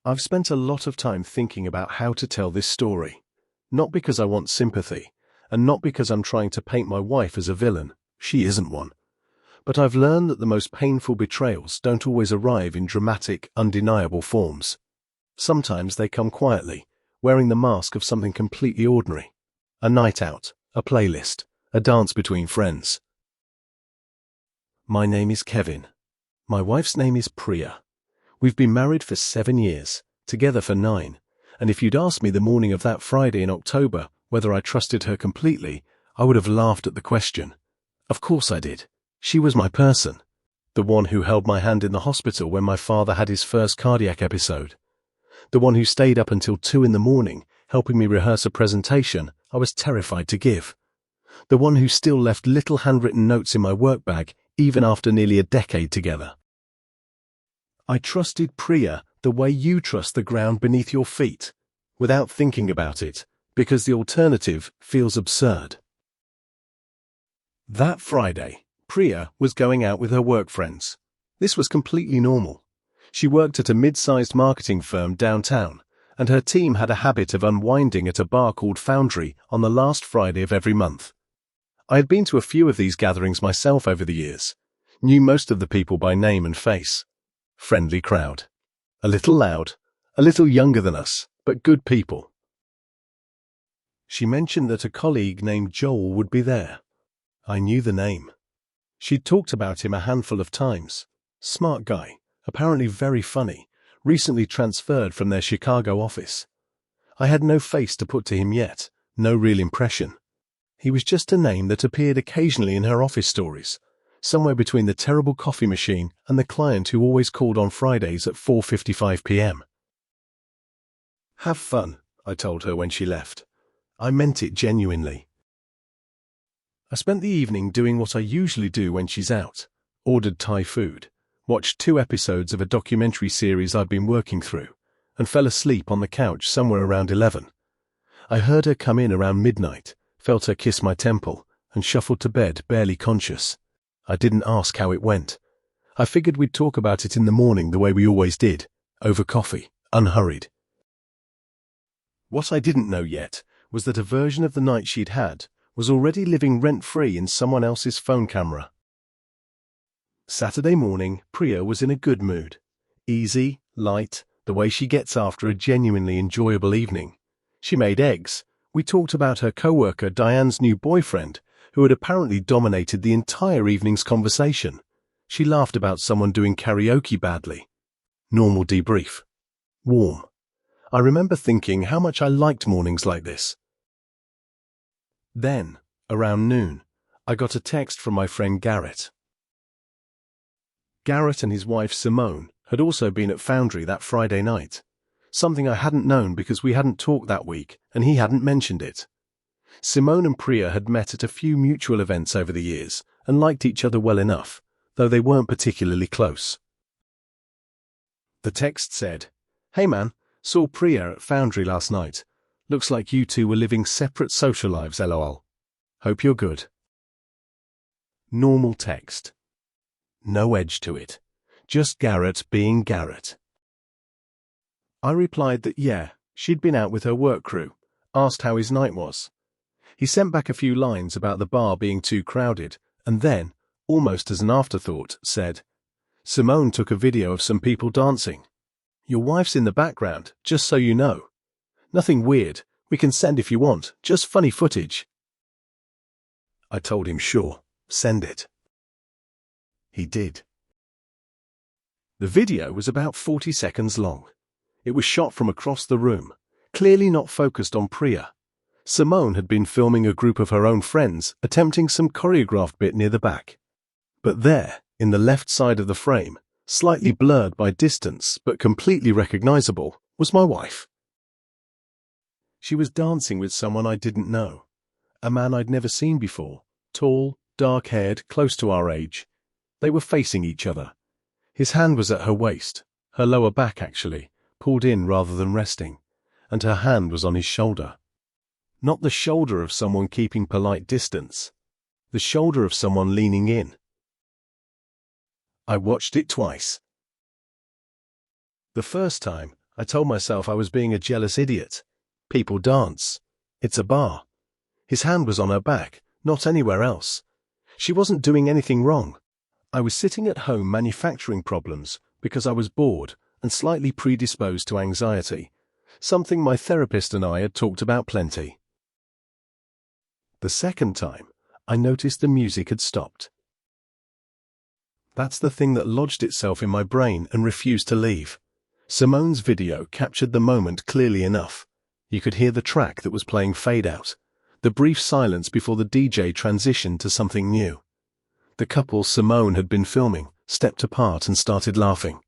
I've spent a lot of time thinking about how to tell this story. Not because I want sympathy, and not because I'm trying to paint my wife as a villain. She isn't one. But I've learned that the most painful betrayals don't always arrive in dramatic, undeniable forms. Sometimes they come quietly, wearing the mask of something completely ordinary. A night out, a playlist, a dance between friends. My name is Kevin. My wife's name is Priya. We've been married for 7 years, together for 9, and if you'd asked me the morning of that Friday in October whether I trusted her completely, I would have laughed at the question. Of course I did. She was my person. The one who held my hand in the hospital when my father had his first cardiac episode. The one who stayed up until 2 in the morning, helping me rehearse a presentation I was terrified to give. The one who still left little handwritten notes in my work bag even after nearly a decade together. I trusted Priya the way you trust the ground beneath your feet, without thinking about it, because the alternative feels absurd. That Friday, Priya was going out with her work friends. This was completely normal. She worked at a mid-sized marketing firm downtown, and her team had a habit of unwinding at a bar called Foundry on the last Friday of every month. I had been to a few of these gatherings myself over the years, knew most of the people by name and face. Friendly crowd. A little loud, a little younger than us, but good people. She mentioned that a colleague named Joel would be there. I knew the name. She'd talked about him a handful of times. Smart guy, apparently very funny, recently transferred from their Chicago office. I had no face to put to him yet, no real impression. He was just a name that appeared occasionally in her office stories, somewhere between the terrible coffee machine and the client who always called on Fridays at 4:55 p.m. Have fun, I told her when she left. I meant it genuinely. I spent the evening doing what I usually do when she's out. Ordered Thai food, watched 2 episodes of a documentary series I'd been working through, and fell asleep on the couch somewhere around 11. I heard her come in around midnight, felt her kiss my temple, and shuffled to bed barely conscious. I didn't ask how it went. I figured we'd talk about it in the morning the way we always did, over coffee, unhurried. What I didn't know yet was that a version of the night she'd had was already living rent-free in someone else's phone camera. Saturday morning, Priya was in a good mood. Easy, light, the way she gets after a genuinely enjoyable evening. She made eggs. We talked about her coworker Diane's new boyfriend, who had apparently dominated the entire evening's conversation. She laughed about someone doing karaoke badly. Normal debrief. Warm. I remember thinking how much I liked mornings like this. Then, around noon, I got a text from my friend Garrett. Garrett and his wife Simone had also been at Foundry that Friday night, something I hadn't known because we hadn't talked that week and he hadn't mentioned it. Simone and Priya had met at a few mutual events over the years and liked each other well enough, though they weren't particularly close. The text said, "Hey man, saw Priya at Foundry last night. Looks like you two were living separate social lives, lol. Hope you're good." Normal text. No edge to it. Just Garrett being Garrett. I replied that yeah, she'd been out with her work crew, asked how his night was. He sent back a few lines about the bar being too crowded, and then, almost as an afterthought, said, "Simone took a video of some people dancing. Your wife's in the background, just so you know. Nothing weird, we can send if you want, just funny footage." I told him sure, send it. He did. The video was about 40 seconds long. It was shot from across the room, clearly not focused on Priya. Simone had been filming a group of her own friends attempting some choreographed bit near the back. But there, in the left side of the frame, slightly blurred by distance but completely recognizable, was my wife. She was dancing with someone I didn't know, a man I'd never seen before, tall, dark-haired, close to our age. They were facing each other. His hand was at her waist, her lower back actually, pulled in rather than resting, and her hand was on his shoulder. Not the shoulder of someone keeping polite distance, the shoulder of someone leaning in. I watched it twice. The first time, I told myself I was being a jealous idiot. People dance. It's a bar. His hand was on her back, not anywhere else. She wasn't doing anything wrong. I was sitting at home manufacturing problems because I was bored and slightly predisposed to anxiety, something my therapist and I had talked about plenty. The second time, I noticed the music had stopped. That's the thing that lodged itself in my brain and refused to leave. Simone's video captured the moment clearly enough. You could hear the track that was playing fade out, the brief silence before the DJ transitioned to something new. The couple Simone had been filming stepped apart and started laughing.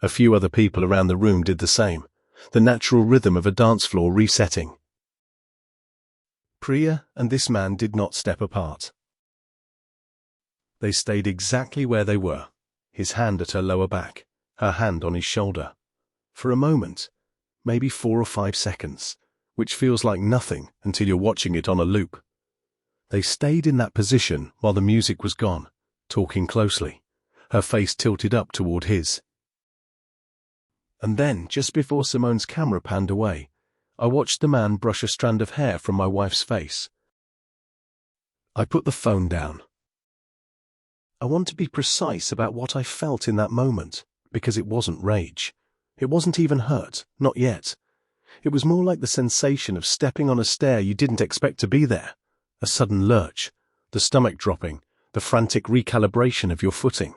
A few other people around the room did the same, the natural rhythm of a dance floor resetting. Priya and this man did not step apart. They stayed exactly where they were, his hand at her lower back, her hand on his shoulder. For a moment, maybe 4 or 5 seconds, which feels like nothing until you're watching it on a loop. They stayed in that position while the music was gone, talking closely, her face tilted up toward his. And then, just before Simone's camera panned away, I watched the man brush a strand of hair from my wife's face. I put the phone down. I want to be precise about what I felt in that moment, because it wasn't rage. It wasn't even hurt, not yet. It was more like the sensation of stepping on a stair you didn't expect to be there. A sudden lurch, the stomach dropping, the frantic recalibration of your footing.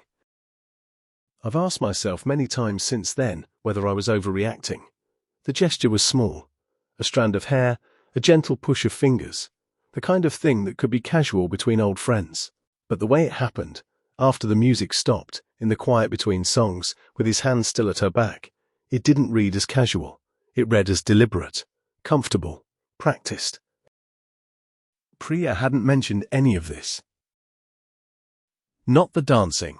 I've asked myself many times since then whether I was overreacting. The gesture was small. A strand of hair, a gentle push of fingers, the kind of thing that could be casual between old friends. But the way it happened, after the music stopped, in the quiet between songs, with his hand still at her back, it didn't read as casual. It read as deliberate, comfortable, practiced. Priya hadn't mentioned any of this. Not the dancing.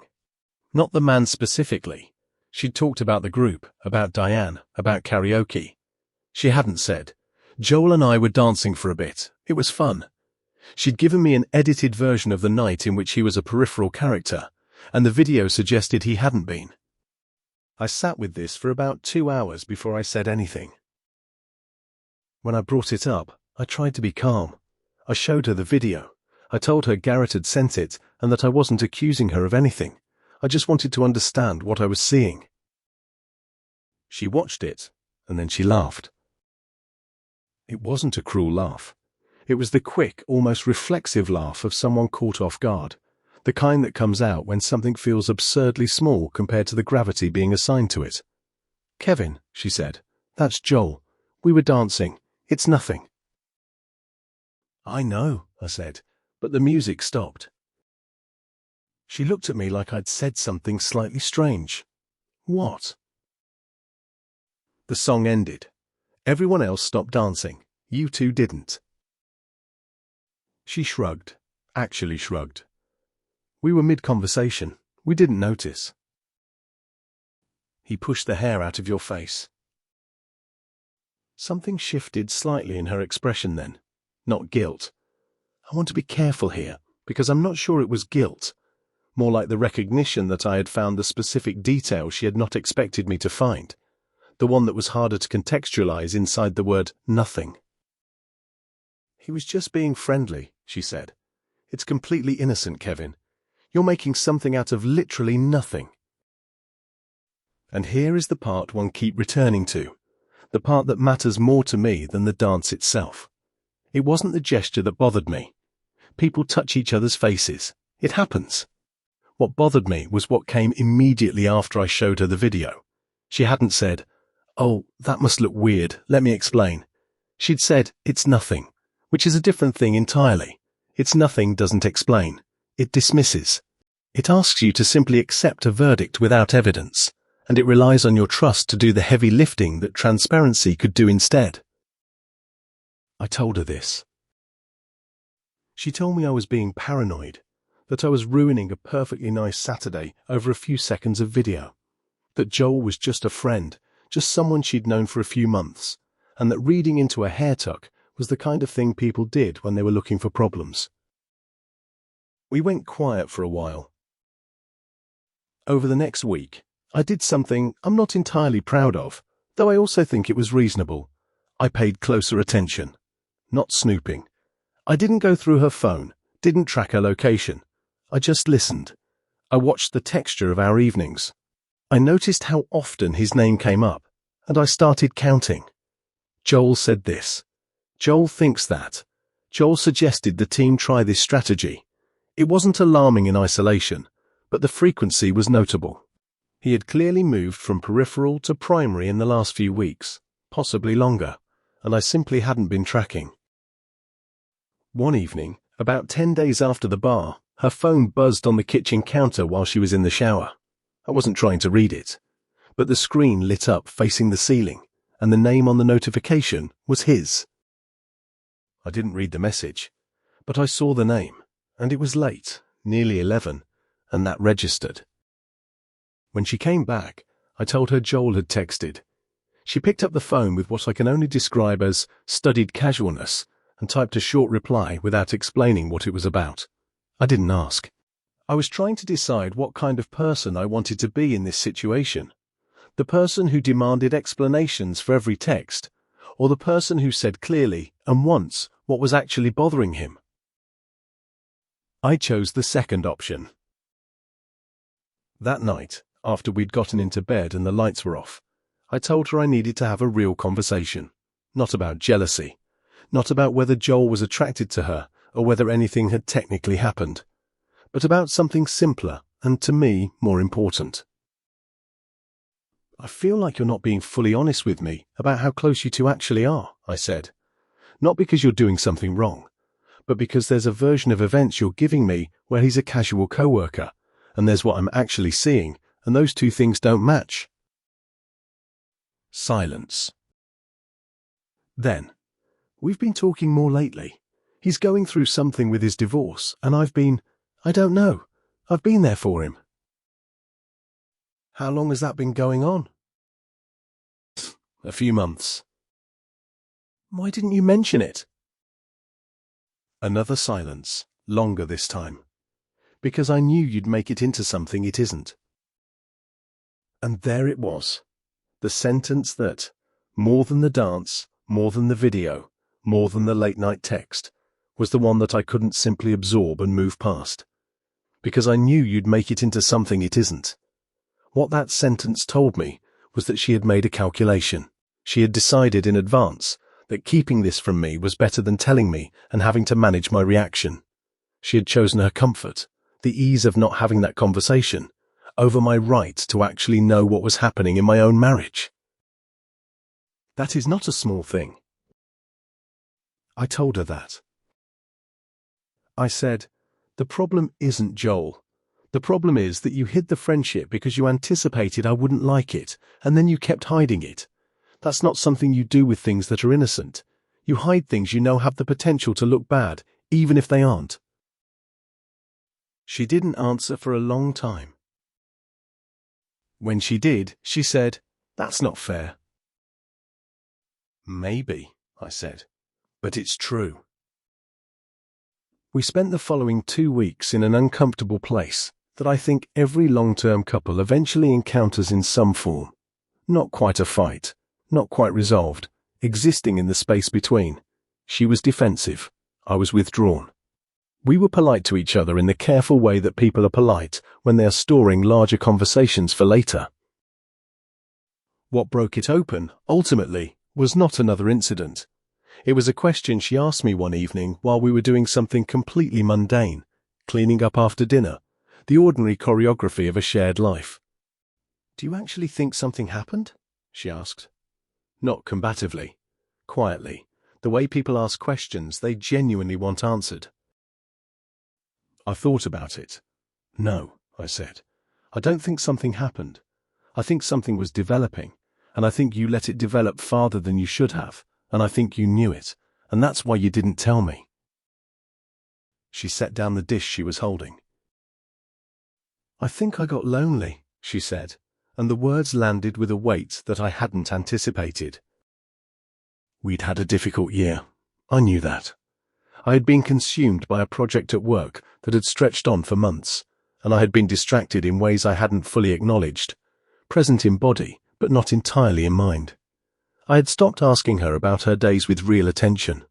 Not the man specifically. She'd talked about the group, about Diane, about karaoke. She hadn't said, Joel and I were dancing for a bit. It was fun. She'd given me an edited version of the night in which he was a peripheral character, and the video suggested he hadn't been. I sat with this for about 2 hours before I said anything. When I brought it up, I tried to be calm. I showed her the video. I told her Garrett had sent it and that I wasn't accusing her of anything. I just wanted to understand what I was seeing. She watched it, and then she laughed. It wasn't a cruel laugh. It was the quick, almost reflexive laugh of someone caught off guard, the kind that comes out when something feels absurdly small compared to the gravity being assigned to it. Kevin, she said, that's Joel. We were dancing. It's nothing. I know, I said, but the music stopped. She looked at me like I'd said something slightly strange. What? The song ended. Everyone else stopped dancing. You two didn't. She shrugged, actually shrugged. We were mid-conversation. We didn't notice. He pushed the hair out of your face. Something shifted slightly in her expression then. Not guilt. I want to be careful here, because I'm not sure it was guilt. More like the recognition that I had found the specific detail she had not expected me to find. The one that was harder to contextualize inside the word nothing. He was just being friendly, she said. It's completely innocent, Kevin. You're making something out of literally nothing. And here is the part one keeps returning to, the part that matters more to me than the dance itself. It wasn't the gesture that bothered me. People touch each other's faces. It happens. What bothered me was what came immediately after I showed her the video. She hadn't said, "Oh, that must look weird, let me explain." She'd said, "It's nothing," which is a different thing entirely. It's nothing doesn't explain. It dismisses. It asks you to simply accept a verdict without evidence, and it relies on your trust to do the heavy lifting that transparency could do instead. I told her this. She told me I was being paranoid, that I was ruining a perfectly nice Saturday over a few seconds of video, that Joel was just a friend, just someone she'd known for a few months, and that reading into a hair tuck was the kind of thing people did when they were looking for problems. We went quiet for a while. Over the next week, I did something I'm not entirely proud of, though I also think it was reasonable. I paid closer attention. Not snooping. I didn't go through her phone, didn't track her location. I just listened. I watched the texture of our evenings. I noticed how often his name came up, and I started counting. Joel said this. Joel thinks that. Joel suggested the team try this strategy. It wasn't alarming in isolation, but the frequency was notable. He had clearly moved from peripheral to primary in the last few weeks, possibly longer, and I simply hadn't been tracking. One evening, about 10 days after the bar, her phone buzzed on the kitchen counter while she was in the shower. I wasn't trying to read it, but the screen lit up facing the ceiling, and the name on the notification was his. I didn't read the message, but I saw the name, and it was late, nearly 11, and that registered. When she came back, I told her Joel had texted. She picked up the phone with what I can only describe as studied casualness and typed a short reply without explaining what it was about. I didn't ask. I was trying to decide what kind of person I wanted to be in this situation. The person who demanded explanations for every text, or the person who said clearly and once what was actually bothering him. I chose the second option. That night, after we'd gotten into bed and the lights were off, I told her I needed to have a real conversation. Not about jealousy. Not about whether Joel was attracted to her or whether anything had technically happened. But about something simpler and, to me, more important. I feel like you're not being fully honest with me about how close you two actually are, I said. Not because you're doing something wrong, but because there's a version of events you're giving me where he's a casual coworker, and there's what I'm actually seeing, and those two things don't match. Silence. Then, we've been talking more lately. He's going through something with his divorce, and I don't know. I've been there for him. How long has that been going on? A few months. Why didn't you mention it? Another silence, longer this time. Because I knew you'd make it into something it isn't. And there it was. The sentence that, more than the dance, more than the video, more than the late-night text, was the one that I couldn't simply absorb and move past. Because I knew you'd make it into something it isn't. What that sentence told me was that she had made a calculation. She had decided in advance that keeping this from me was better than telling me and having to manage my reaction. She had chosen her comfort, the ease of not having that conversation, over my right to actually know what was happening in my own marriage. That is not a small thing. I told her that. I said, the problem isn't Joel. The problem is that you hid the friendship because you anticipated I wouldn't like it, and then you kept hiding it. That's not something you do with things that are innocent. You hide things you know have the potential to look bad, even if they aren't. She didn't answer for a long time. When she did, she said, "That's not fair." "Maybe," I said, "but it's true." We spent the following 2 weeks in an uncomfortable place that I think every long-term couple eventually encounters in some form. Not quite a fight, not quite resolved, existing in the space between. She was defensive, I was withdrawn. We were polite to each other in the careful way that people are polite when they are storing larger conversations for later. What broke it open, ultimately, was not another incident. It was a question she asked me one evening while we were doing something completely mundane, cleaning up after dinner, the ordinary choreography of a shared life. "Do you actually think something happened?" she asked. Not combatively, quietly, the way people ask questions they genuinely want answered. I thought about it. "No," I said. "I don't think something happened. I think something was developing, and I think you let it develop farther than you should have, and I think you knew it, and that's why you didn't tell me." She set down the dish she was holding. "I think I got lonely," she said, and the words landed with a weight that I hadn't anticipated. We'd had a difficult year. I knew that. I had been consumed by a project at work that had stretched on for months, and I had been distracted in ways I hadn't fully acknowledged, present in body, but not entirely in mind. I had stopped asking her about her days with real attention.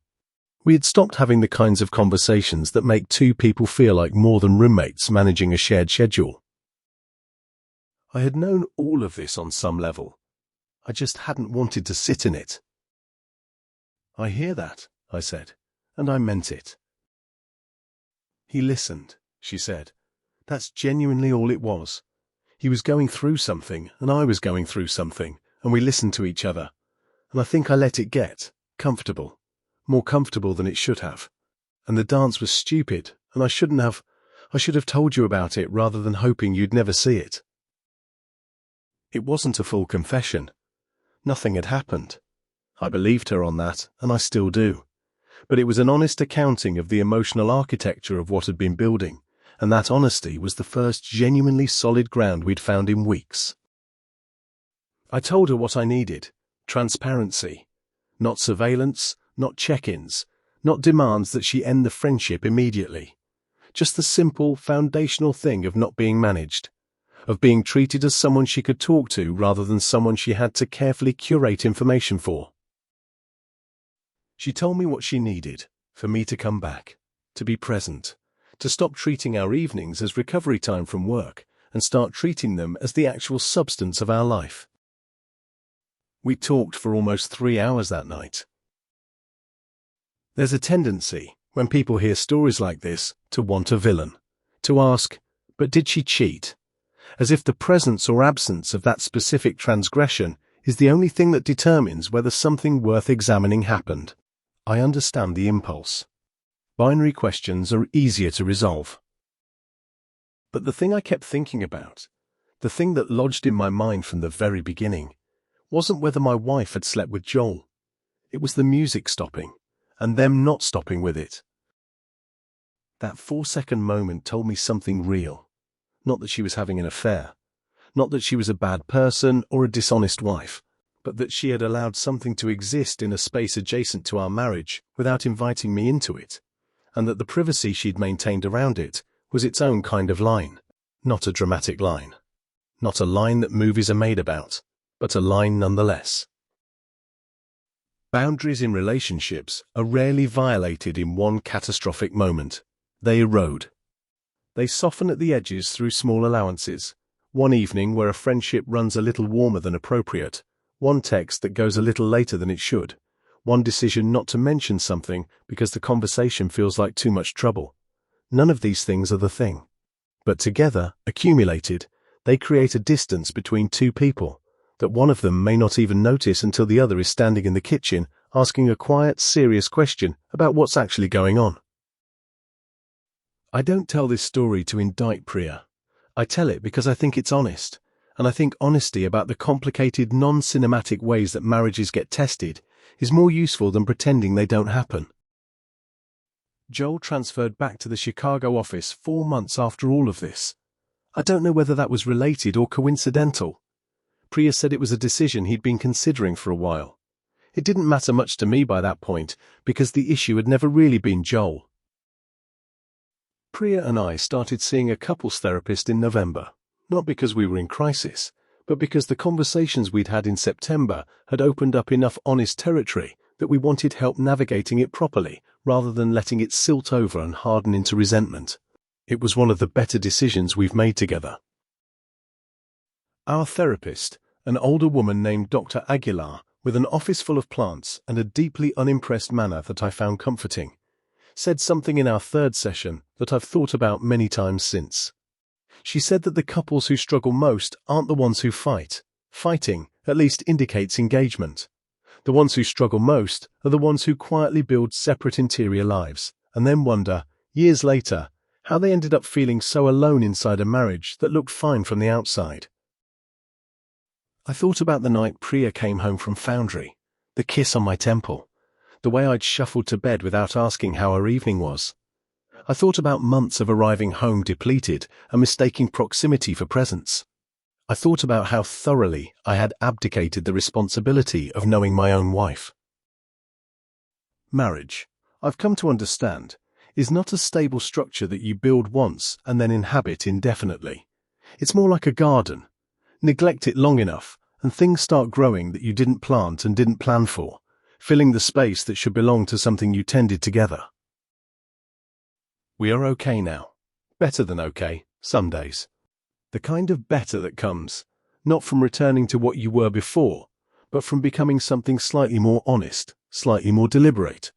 We had stopped having the kinds of conversations that make two people feel like more than roommates managing a shared schedule. I had known all of this on some level. I just hadn't wanted to sit in it. "I hear that," I said, and I meant it. "He listened," she said. "That's genuinely all it was. He was going through something, and I was going through something, and we listened to each other. And I think I let it get comfortable, more comfortable than it should have. And the dance was stupid, and I should have told you about it rather than hoping you'd never see it." It wasn't a full confession. Nothing had happened. I believed her on that, and I still do. But it was an honest accounting of the emotional architecture of what had been building, and that honesty was the first genuinely solid ground we'd found in weeks. I told her what I needed: transparency. Not surveillance, not check-ins, not demands that she end the friendship immediately. Just the simple, foundational thing of not being managed, of being treated as someone she could talk to rather than someone she had to carefully curate information for. She told me what she needed: for me to come back, to be present, to stop treating our evenings as recovery time from work and start treating them as the actual substance of our life. We talked for almost 3 hours that night. There's a tendency, when people hear stories like this, to want a villain, to ask, "But did she cheat?" As if the presence or absence of that specific transgression is the only thing that determines whether something worth examining happened. I understand the impulse. Binary questions are easier to resolve. But the thing I kept thinking about, the thing that lodged in my mind from the very beginning, wasn't whether my wife had slept with Joel. It was the music stopping, and them not stopping with it. That 4-second moment told me something real. Not that she was having an affair, not that she was a bad person or a dishonest wife, but that she had allowed something to exist in a space adjacent to our marriage without inviting me into it, and that the privacy she'd maintained around it was its own kind of line, not a dramatic line, not a line that movies are made about, but a line nonetheless. Boundaries in relationships are rarely violated in one catastrophic moment. They erode. They soften at the edges through small allowances. One evening where a friendship runs a little warmer than appropriate, one text that goes a little later than it should, one decision not to mention something because the conversation feels like too much trouble. None of these things are the thing. But together, accumulated, they create a distance between two people that one of them may not even notice until the other is standing in the kitchen asking a quiet, serious question about what's actually going on. I don't tell this story to indict Priya. I tell it because I think it's honest, and I think honesty about the complicated, non-cinematic ways that marriages get tested is more useful than pretending they don't happen. Joel transferred back to the Chicago office 4 months after all of this. I don't know whether that was related or coincidental. Priya said it was a decision he'd been considering for a while. It didn't matter much to me by that point, because the issue had never really been Joel. Priya and I started seeing a couples therapist in November, not because we were in crisis, but because the conversations we'd had in September had opened up enough honest territory that we wanted help navigating it properly rather than letting it silt over and harden into resentment. It was one of the better decisions we've made together. Our therapist, an older woman named Dr. Aguilar, with an office full of plants and a deeply unimpressed manner that I found comforting, said something in our third session that I've thought about many times since. She said that the couples who struggle most aren't the ones who fight. Fighting at least indicates engagement. The ones who struggle most are the ones who quietly build separate interior lives and then wonder, years later, how they ended up feeling so alone inside a marriage that looked fine from the outside. I thought about the night Priya came home from Foundry, the kiss on my temple, the way I'd shuffled to bed without asking how her evening was. I thought about months of arriving home depleted and mistaking proximity for presence. I thought about how thoroughly I had abdicated the responsibility of knowing my own wife. Marriage, I've come to understand, is not a stable structure that you build once and then inhabit indefinitely. It's more like a garden. Neglect it long enough, and things start growing that you didn't plant and didn't plan for, filling the space that should belong to something you tended together. We are okay now. Better than okay, some days. The kind of better that comes, not from returning to what you were before, but from becoming something slightly more honest, slightly more deliberate.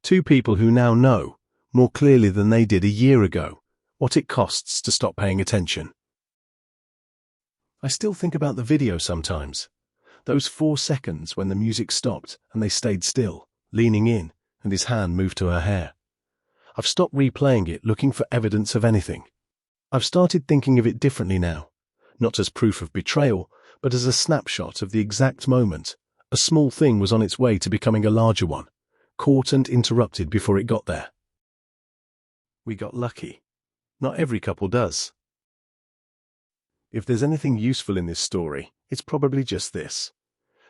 Two people who now know, more clearly than they did a year ago, what it costs to stop paying attention. I still think about the video sometimes. Those 4 seconds when the music stopped and they stayed still, leaning in, and his hand moved to her hair. I've stopped replaying it looking for evidence of anything. I've started thinking of it differently now, not as proof of betrayal, but as a snapshot of the exact moment. A small thing was on its way to becoming a larger one, caught and interrupted before it got there. We got lucky. Not every couple does. If there's anything useful in this story, it's probably just this.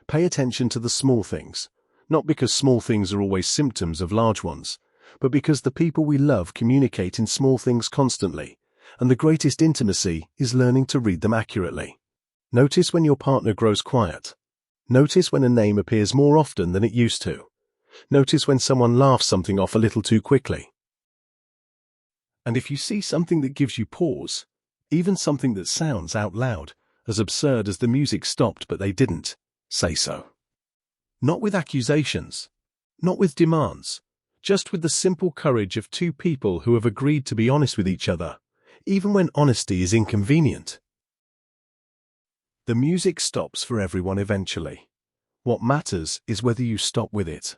Pay attention to the small things, not because small things are always symptoms of large ones, but because the people we love communicate in small things constantly, and the greatest intimacy is learning to read them accurately. Notice when your partner grows quiet. Notice when a name appears more often than it used to. Notice when someone laughs something off a little too quickly. And if you see something that gives you pause, even something that sounds out loud, as absurd as the music stopped but they didn't, say so. Not with accusations, not with demands, just with the simple courage of two people who have agreed to be honest with each other, even when honesty is inconvenient. The music stops for everyone eventually. What matters is whether you stop with it.